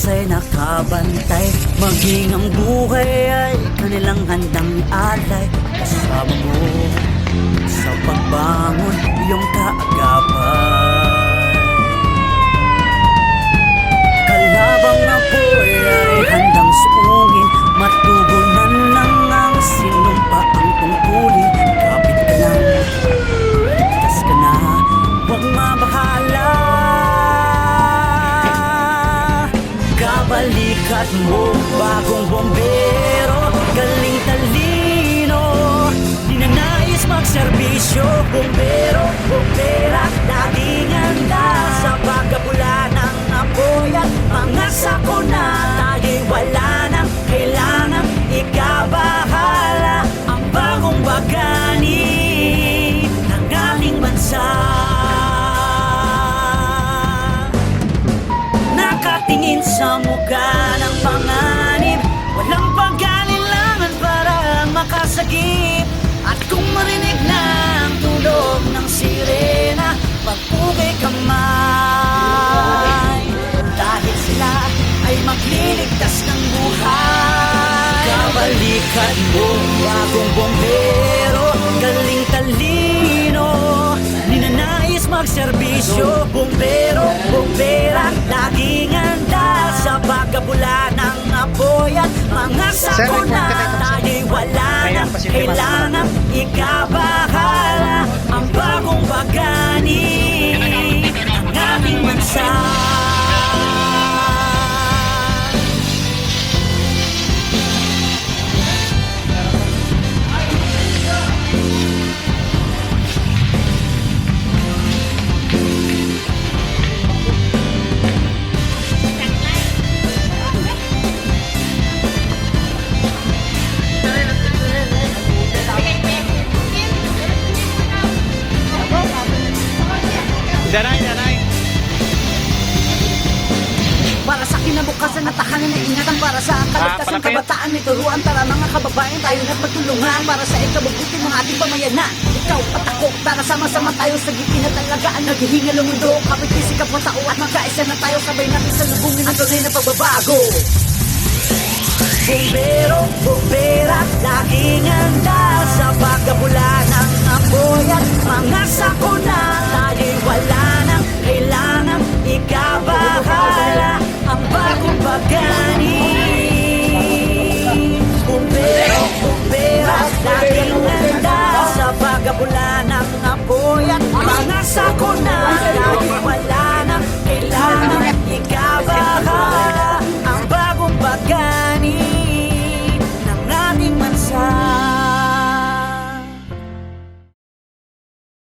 Ay nakabantay, maging ang buhay ay kanilang handang alay. Kasama mo sa pagbangon iyong kaagapay. Kalabang apoy ay handang suungin, matugunan ng ang sinumpa ang tungkulin. Kapit ka lang, ligtas ka na, huwag mabahala. Balikat mo, bagong bombero, galing talino, di na nais magserbisyo. Bombero, bombera, laging handa sa pagkapula ng apoy at mga sakuna. Tayo'y wala nang kailangan ikabahala. Ang bagong bagani ng ating bansa, nakatingin sa mukha ng panganib, walang pag-alinlangan para makasagip. At kung marinig na ang tulog ng sirena, magpugay kamay, dahil sila ay magliligtas ng buhay. Kabalikan mo, bagong bombero, galing talino, di na nais magserbisyo. Bombero, bombera, laging handa sa pagkabula ng apoy at mga sakuna. Tayo'y wala na kailangan ikabahala. Ang bagong bagani ng ating bansa. Danay. Para sa kinabukasan na tahanan na ingatan, para sa kaligtasan kabataan, may turuan. Tara mga kababayan, tayo na't magtulungan para sa ikabubuti ng ating pamayanan. Ikaw at ako, tara sama-sama tayo sa gitna talagaan. Naghihingal ang mundo, kapit-isip ka po tao at magkaisa na tayo. Sabay natin sa lubungin ang tunay na pagbabago. Bombero,